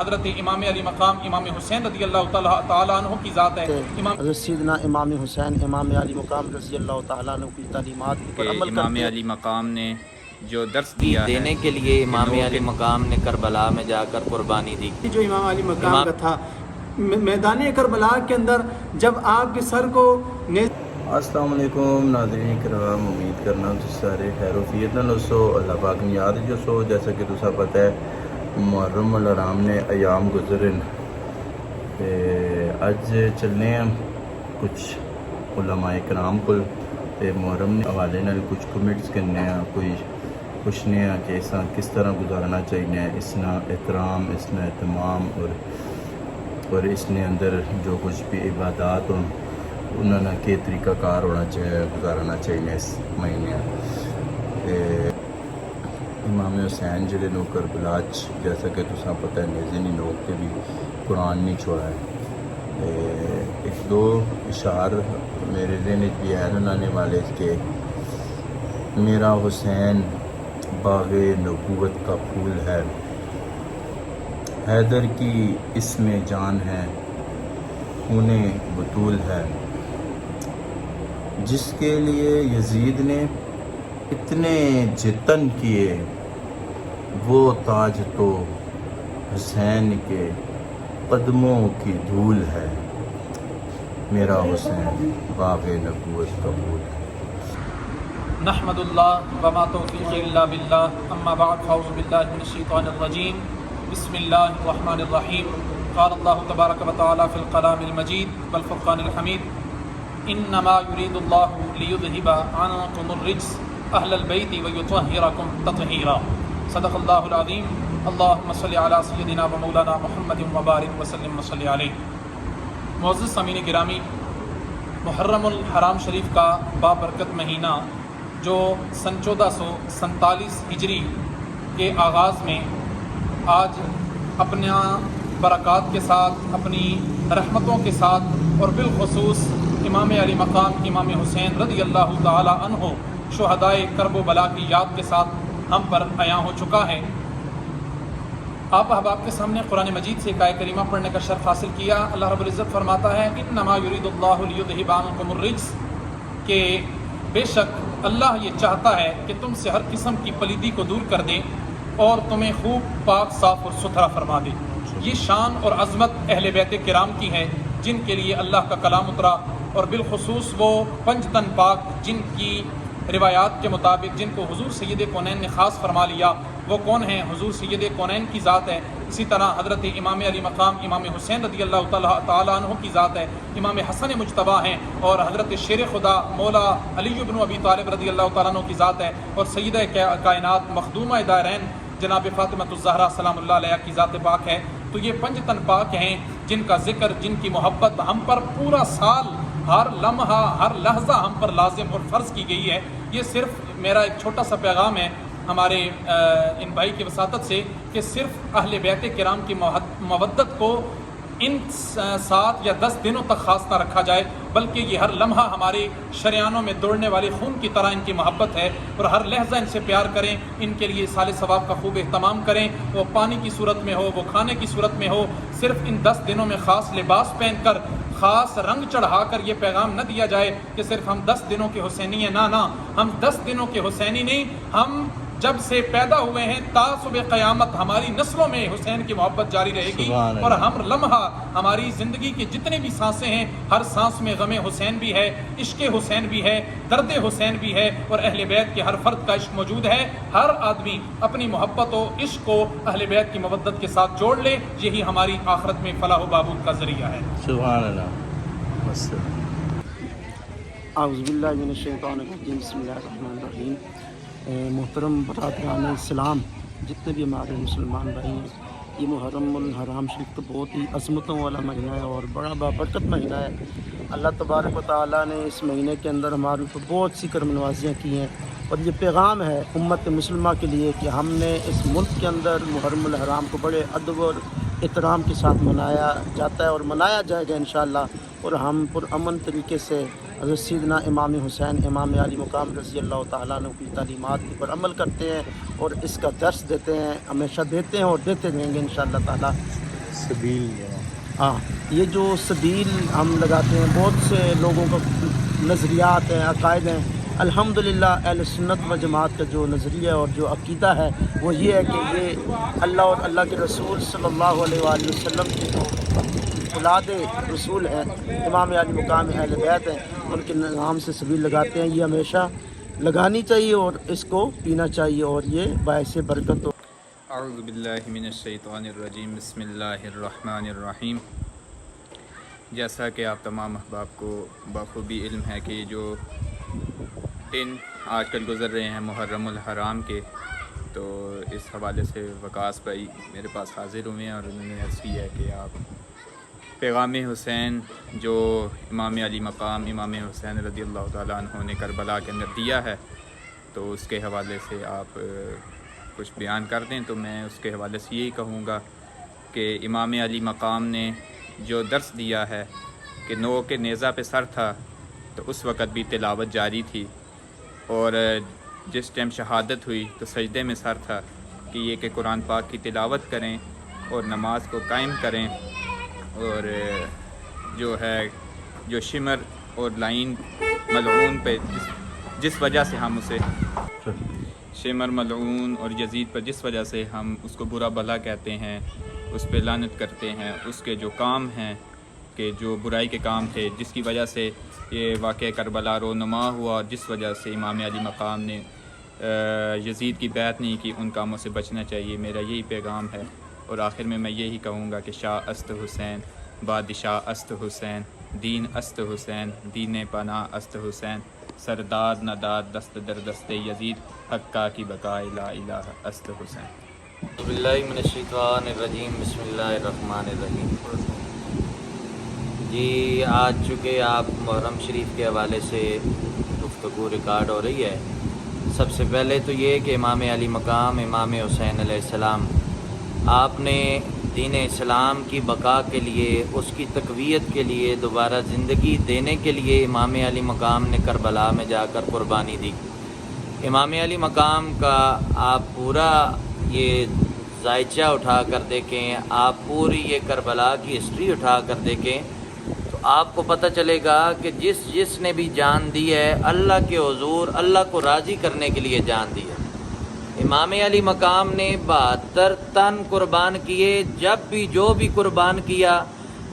حضرت امام علی مقام امام حسین رضی اللہ تعالیٰ عنہ کی ذات ہے. حضرت سیدنا امام حسین امام علی مقام رضی اللہ تعالیٰ عنہ کی تعلیمات پر عمل کرتے امام علی مقام نے جو درس دیا دینے کے لیے امام علی مقام نے کربلا میں جا کر قربانی دی. جو امام علی مقام کا تھا میدان کربلا کے اندر جب آپ کے سر کو السلام علیکم ناظرین کرام، امید کرنا تُس سارے خیر و عافیت نال سو اللہ پاک نے یاد جو سو جیسا کہ تسا پتہ ہے محرم الحرام نے ایام گزرن تے اج چلنے ہیں کچھ علماء کرام کو محرم نے حوالے نال کچھ کمنٹس کرنے ہیں، کوئی پوچھنے ہیں کہ اس کس طرح گزارنا چاہیے، اس نے احترام، اس نے اہتمام اور اس نے اندر جو کچھ بھی عبادات ہوں انہوں نے کہ طریقہ کار ہونا چاہیے، گزارنا چاہیے اس مہینے. امام حسین جڑے نو کربلا جیسا کہ تساں پتہ ہے نیزے نہیں نوک کے بھی قرآن نہیں چھوڑا ہے. ایک دو اشعار میرے ذہن بھی ہے انہوں نے والے کہ میرا حسین باغ نبوت کا پھول ہے، حیدر کی اس میں جان ہے، خون بطول ہے، جس کے لیے یزید نے اتنے جتن کیے وہ تاج تو حسین کے قدموں کی دھول ہے، میرا حسین باغ نبوت کا پھول ہے. نحمد اللہ وما توفیق الا باللہ، اما بعد فاعوذ باللہ من الشیطان الرجیم، بسم اللہ الرحمن الرحیم. قال اللہ تبارک و تعالی فی الکلام المجید والفرقان الحمید، انما یرید اللہ لیذہب عنکم الرجس اہل البیت ویطہرکم تطہیرا. صدق اللہ العظیم. اللہم صلی علی سیدنا و مولانا محمد وبارک وسلم وصلی علیہ. معزز سامعین گرامی، محرم الحرام شریف کا بابرکت مہینہ جو سن 1447 ہجری کے آغاز میں آج اپنا برکات کے ساتھ، اپنی رحمتوں کے ساتھ اور بالخصوص امام علی مقام امام حسین رضی اللہ تعالی عنہ شہدائے کرب و بلا کی یاد کے ساتھ ہم پر عیاں ہو چکا ہے. آپ احباب کے سامنے قرآن مجید سے ایک آیت کریمہ پڑھنے کا شرف حاصل کیا. اللہ رب العزت فرماتا ہے انما یرید اللہ لیذہب عنکم الرجس، کہ بے شک اللہ یہ چاہتا ہے کہ تم سے ہر قسم کی پلیدی کو دور کر دے اور تمہیں خوب پاک صاف اور ستھرا فرما دے. یہ شان اور عظمت اہل بیت کرام کی ہے جن کے لیے اللہ کا کلام اترا، اور بالخصوص وہ پنج تن پاک جن کی روایات کے مطابق جن کو حضور سید کونین نے خاص فرما لیا. وہ کون ہیں؟ حضور سید کونین کی ذات ہے. اسی طرح حضرت امام علی مقام امام حسین رضی اللہ تعالیٰ عنہ کی ذات ہے. امام حسن مجتبیٰ ہیں، اور حضرت شیر خدا مولا علی بن ابی طالب رضی اللہ تعالیٰ عنہ کی ذات ہے، اور سیدہ کائنات مخدومہ دارین جناب فاطمۃ الزہرا سلام اللہ علیہ کی ذات پاک ہے. تو یہ پنج تن پاک ہیں جن کا ذکر، جن کی محبت ہم پر پورا سال ہر لمحہ ہر لحظہ ہم پر لازم اور فرض کی گئی ہے. یہ صرف میرا ایک چھوٹا سا پیغام ہے ہمارے ان بھائی کی وساطت سے کہ صرف اہل بیت کرام کی مودت کو ان 7 یا 10 دنوں تک خاص نہ رکھا جائے، بلکہ یہ ہر لمحہ ہمارے شریانوں میں دوڑنے والے خون کی طرح ان کی محبت ہے، اور ہر لحظہ ان سے پیار کریں، ان کے لیے سال ثواب کا خوب اہتمام کریں. وہ پانی کی صورت میں ہو، وہ کھانے کی صورت میں ہو. صرف ان 10 دنوں میں خاص لباس پہن کر، خاص رنگ چڑھا کر یہ پیغام نہ دیا جائے کہ صرف ہم 10 دنوں کے حسینی ہیں. نہ، ہم 10 دنوں کے حسینی نہیں، ہم جب سے پیدا ہوئے ہیں تا صبح قیامت ہماری نسلوں میں حسین کی محبت جاری رہے گی، اور ہم لمحہ ہماری زندگی کی جتنے بھی سانسیں ہیں ہر سانس میں غم حسین بھی ہے، عشق حسین بھی ہے، درد حسین بھی ہے، اور اہل بیت کے ہر فرد کا عشق موجود ہے. ہر آدمی اپنی محبت و عشق کو اہل بیت کی مودت کے ساتھ جوڑ لے، یہی ہماری آخرت میں فلاح و بہبود کا ذریعہ ہے. سبحان اللہ. اعوذ باللہ من الشیطان الرجیم، بسم اللہ الرحمن الرحیم. محترم برادران اسلام، جتنے بھی ہمارے مسلمان بھائی ہیں، یہ محرم الحرام شریف تو بہت ہی عظمتوں والا مہینہ ہے اور بڑا بابرکت مہینہ ہے. اللہ تبارک و تعالیٰ نے اس مہینے کے اندر ہمارے اوپر بہت سی کرم نوازیاں کی ہیں، اور یہ پیغام ہے امت مسلمہ کے لیے کہ ہم نے اس ملک کے اندر محرم الحرام کو بڑے ادب اور احترام کے ساتھ منایا جاتا ہے اور منایا جائے گا انشاءاللہ. اور ہم پرامن طریقے سے حضرت سیدنا امام حسین امام علی مقام رضی اللہ تعالیٰ عنہ کی تعلیمات پر عمل کرتے ہیں اور اس کا درس دیتے ہیں، ہمیشہ دیتے ہیں اور دیتے رہیں گے انشاءاللہ تعالیٰ. ہاں، یہ جو سبیل ہم لگاتے ہیں، بہت سے لوگوں کا نظریات ہیں، عقائد ہیں۔ الحمدللہ اہل سنت و جماعت کا جو نظریہ اور جو عقیدہ ہے وہ یہ ہے کہ یہ اللہ اور اللہ کے رسول صلی اللہ علیہ وآلہ وسلم کے جو اولاد رسول ہیں، امام علی مقام اہل بیت ہیں، ان کے نام سے سبیل لگاتے ہیں۔ یہ ہمیشہ لگانی چاہیے اور اس کو پینا چاہیے، اور یہ باعث برکت ہو۔ اعوذ باللہ من الشیطان الرجیم، بسم اللہ الرحمن الرحیم۔ جیسا کہ آپ تمام احباب کو بخوبی علم ہے کہ جو دن آج کل گزر رہے ہیں محرم الحرام کے، تو اس حوالے سے وقاص بھائی میرے پاس حاضر ہوئے ہیں اور انہوں نے عرض کی ہے کہ آپ پیغام حسین جو امام علی مقام امام حسین رضی اللہ تعالیٰ عنہ نے کربلا کے اندر دیا ہے، تو اس کے حوالے سے آپ کچھ بیان کر دیں۔ تو میں اس کے حوالے سے یہی کہوں گا کہ امام علی مقام نے جو درس دیا ہے کہ نو کے نیزہ پہ سر تھا تو اس وقت بھی تلاوت جاری تھی، اور جس ٹائم شہادت ہوئی تو سجدے میں سر تھا کہ یہ کہ قرآن پاک کی تلاوت کریں اور نماز کو قائم کریں، اور جو شمر اور لائن ملعون پہ جس وجہ سے ہم اسے شمر ملعون اور یزید پر جس وجہ سے ہم اس کو برا بھلا کہتے ہیں، اس پہ لعنت کرتے ہیں، اس کے جو کام ہیں کہ جو برائی کے کام تھے جس کی وجہ سے یہ واقعہ کربلا رونما ہوا، اور جس وجہ سے امام علی مقام نے یزید کی بیعت نہیں کی، ان کاموں سے بچنا چاہیے۔ میرا یہی پیغام ہے، اور آخر میں یہی کہوں گا کہ شاہ است حسین، بادشاہ است حسین، دین است حسین، دین پناہ است حسین، سرداد نداد دست در دست یزید، حقہ کی بقائے لا الہ است حسین۔ اعوذ باللہ من الشیطان الرجیم، بسم اللہ الرحمن الرحیم۔ جی، آج چونکہ آپ محرم شریف کے حوالے سے گفتگو ریکارڈ ہو رہی ہے، سب سے پہلے تو یہ کہ امام علی مقام امام حسین علیہ السلام، آپ نے دین اسلام کی بقا کے لیے، اس کی تقویت کے لیے، دوبارہ زندگی دینے کے لیے امام علی مقام نے کربلا میں جا کر قربانی دی۔ امام علی مقام کا آپ پورا یہ ذائچہ اٹھا کر دیکھیں، آپ پوری یہ کربلا کی ہسٹری اٹھا کر دیکھیں، تو آپ کو پتہ چلے گا کہ جس نے بھی جان دی ہے، اللہ کے حضور اللہ کو راضی کرنے کے لیے جان دی ہے۔ امام علی مقام نے 72 تن قربان کیے، جب بھی جو بھی قربان کیا،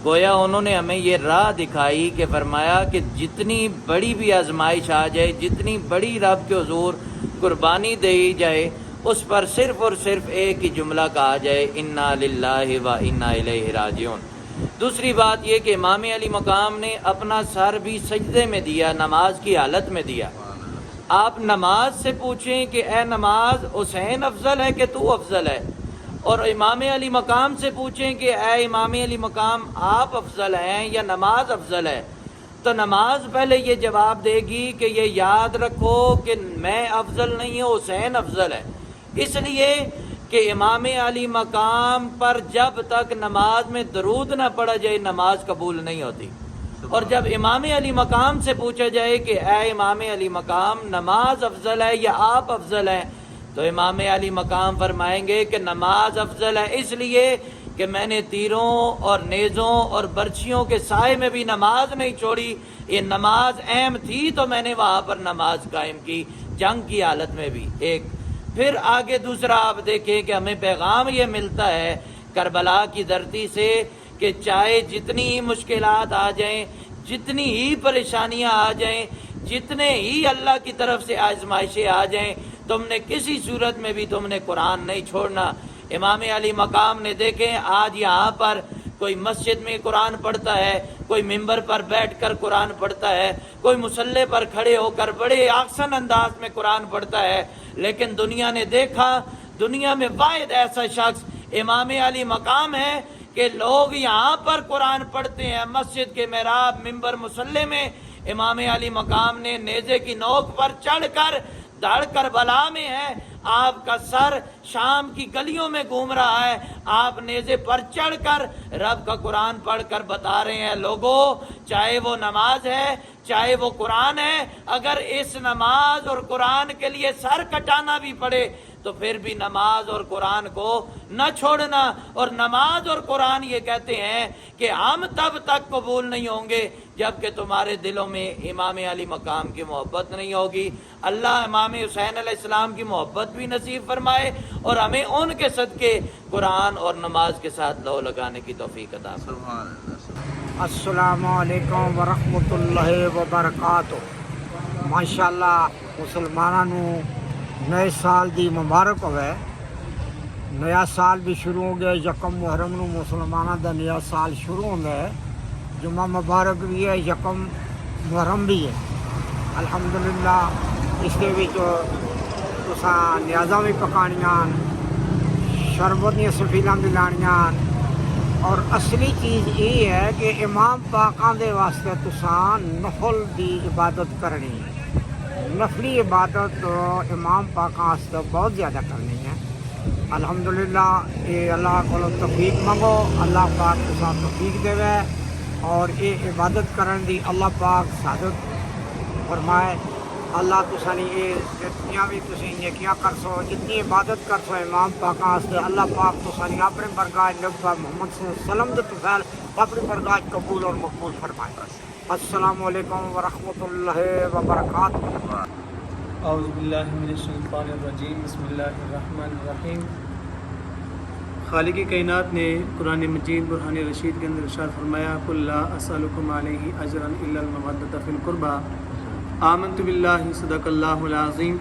گویا انہوں نے ہمیں یہ راہ دکھائی کہ فرمایا کہ جتنی بڑی بھی آزمائش آ جائے، جتنی بڑی رب کے حضور قربانی دی جائے، اس پر صرف اور صرف ایک ہی جملہ کہا جائے، انا للہ و انا الیہ راجعون۔ دوسری بات یہ کہ امام علی مقام نے اپنا سر بھی سجدے میں دیا، نماز کی حالت میں دیا۔ آپ نماز سے پوچھیں کہ اے نماز، حسین افضل ہے کہ تو افضل ہے، اور امام علی مقام سے پوچھیں کہ اے امام علی مقام، آپ افضل ہیں یا نماز افضل ہے، تو نماز پہلے یہ جواب دے گی کہ یہ یاد رکھو کہ میں افضل نہیں ہوں، حسین افضل ہے۔ اس لیے کہ امام علی مقام پر جب تک نماز میں درود نہ پڑھا جائے، نماز قبول نہیں ہوتی۔ اور جب امام علی مقام سے پوچھا جائے کہ اے امام علی مقام، نماز افضل ہے یا آپ افضل ہیں، تو امام علی مقام فرمائیں گے کہ نماز افضل ہے، اس لیے کہ میں نے تیروں اور نیزوں اور برچھیوں کے سائے میں بھی نماز نہیں چھوڑی، یہ نماز اہم تھی تو میں نے وہاں پر نماز قائم کی، جنگ کی حالت میں بھی۔ ایک پھر آگے دوسرا آپ دیکھیں کہ ہمیں پیغام یہ ملتا ہے کربلا کی دھرتی سے کہ چاہے جتنی ہی مشکلات آ جائیں، جتنی ہی پریشانیاں آ جائیں، جتنے ہی اللہ کی طرف سے آزمائشیں آ جائیں، تم نے کسی صورت میں بھی تم نے قرآن نہیں چھوڑنا۔ امام علی مقام نے دیکھیں، آج یہاں پر کوئی مسجد میں قرآن پڑھتا ہے، کوئی ممبر پر بیٹھ کر قرآن پڑھتا ہے، کوئی مصلی پر کھڑے ہو کر بڑے آسن انداز میں قرآن پڑھتا ہے، لیکن دنیا نے دیکھا، دنیا میں واحد ایسا شخص امام علی مقام ہے کہ لوگ یہاں پر قرآن پڑھتے ہیں، مسجد کے محراب، ممبر، مصلی میں امام علی مقام نے نیزے کی نوک پر چڑھ کر دھڑ کربلا میں ہے، آپ کا سر شام کی گلیوں میں گھوم رہا ہے، آپ نیزے پر چڑھ کر رب کا قرآن پڑھ کر بتا رہے ہیں لوگوں، چاہے وہ نماز ہے، چاہے وہ قرآن ہے، اگر اس نماز اور قرآن کے لیے سر کٹانا بھی پڑے تو پھر بھی نماز اور قرآن کو نہ چھوڑنا. اور نماز اور قرآن یہ کہتے ہیں کہ ہم تب تک قبول نہیں ہوں گے جب کہ تمہارے دلوں میں امام علی مقام کی محبت نہیں ہوگی. اللہ امام حسین علیہ السلام کی محبت بھی نصیب فرمائے اور ہمیں ان کے صدقے قرآن اور نماز کے ساتھ لو لگانے کی توفیق عطا فرمائے. السلام علیکم ورحمۃ اللہ وبرکاتہ. ماشاءاللہ مسلمانوں نئے سال دی مبارک ہوئے. نیا سال بھی شروع ہو گیا. یکم محرم نو مسلمانوں دا نیا سال شروع ہو گیا. جمعہ مبارک بھی ہے, یکم محرم بھی ہے. الحمدللہ اس کے بھی نیازاں بھی پکانیاں, شربت دیا سفیلاں بھی لانیاں. اور اصلی چیز یہ ہے کہ امام پاکاں دے واسطے تساں نفل دی عبادت کرنی ہے. نفلی عبادت امام پاکاں واسطے بہت زیادہ کرنی ہے. الحمدللہ یہ اللہ کو توفیق منگو, اللہ پاک تساں توفیق دے اور یہ عبادت کرن دی اللہ پاک سعادت فرمائے. اللہ تسانی یہ جتنیاں بھی تسی نیکیاں کر سو, جتنی عبادت کر سو امام پاکاں واسطے, اللہ پاک تسانی اپنے برگاہ نبی محمد صلی اللہ علیہ وسلم دے توفیل اپنی برگاہ قبول اور مقبول فرمائے. السلام علیکم ورحمۃ اللہ وبرکاتہ. اعوذ باللہ من الشیطان الرجیم. بسم اللہ الرحمن الرحیم. خالق کائنات نے قرآن مجید برہان رشید کے اندر ارشاد فرمایا, قل لا اسألکم علیہ اجرا الا المودۃ فی القربى آمنت باللہ صدق اللہ العظیم.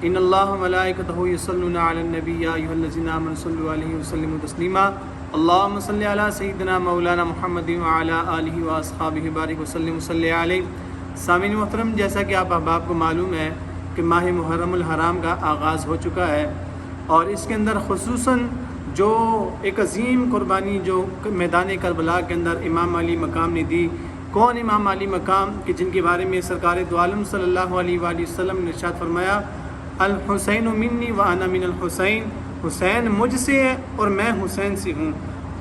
ان اللہ ملائکتہ یصلون علی النبی یا ایھا الذین آمنوا صلوا علیہ وسلموا تسلیما. اللہم صل علی سیدنا مولانا محمد وعلی آلہ واصحابہ بارک وسلم صلی علیہ. سامعین محترم, جیسا کہ آپ احباب کو معلوم ہے کہ ماہ محرم الحرام کا آغاز ہو چکا ہے اور اس کے اندر خصوصاً جو ایک عظیم قربانی جو میدان کربلا کے اندر امام علی مقام نے دی. کون امام علی مقام کہ جن کے بارے میں سرکار دو عالم صلی اللہ علیہ وآلہ وسلم نے ارشاد فرمایا, الحسین منی وانا من الحسین. حسین مجھ سے ہے اور میں حسین سے ہوں.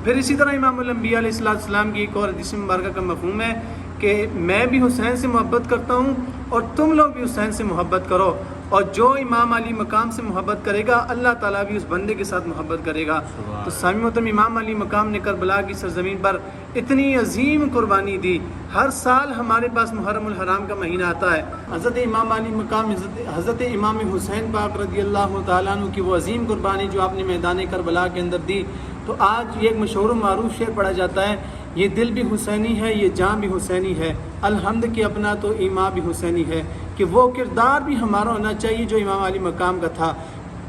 پھر اسی طرح امام الانبیاء علیہ السلام کی ایک اور حدیث مبارکہ کا مفہوم ہے کہ میں بھی حسین سے محبت کرتا ہوں اور تم لوگ بھی حسین سے محبت کرو. اور جو امام علی مقام سے محبت کرے گا اللہ تعالیٰ بھی اس بندے کے ساتھ محبت کرے گا. تو سامعین محترم, امام علی مقام نے کربلا کی سرزمین پر اتنی عظیم قربانی دی. ہر سال ہمارے پاس محرم الحرام کا مہینہ آتا ہے. حضرت امام علی مقام, حضرت امام حسین پاک رضی اللہ تعالیٰ عنہ کی وہ عظیم قربانی جو آپ نے میدان کربلا کے اندر دی, تو آج یہ ایک مشہور و معروف شعر پڑھا جاتا ہے, یہ دل بھی حسینی ہے, یہ جان بھی حسینی ہے, الحمد کہ اپنا تو ایمان بھی حسینی ہے. کہ وہ کردار بھی ہمارا ہونا چاہیے جو امام علی مقام کا تھا.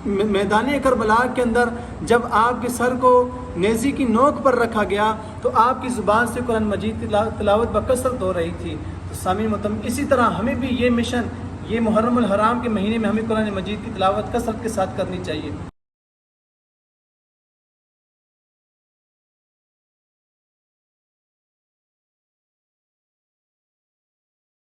میدان کربلا کے اندر جب آپ کے سر کو نیزی کی نوک پر رکھا گیا تو آپ کی زبان سے قرآن مجید تلاوت بکثرت ہو رہی تھی. تو سامعین محترم, اسی طرح ہمیں بھی یہ مشن, یہ محرم الحرام کے مہینے میں ہمیں قرآن مجید کی تلاوت کثرت کے ساتھ کرنی چاہیے.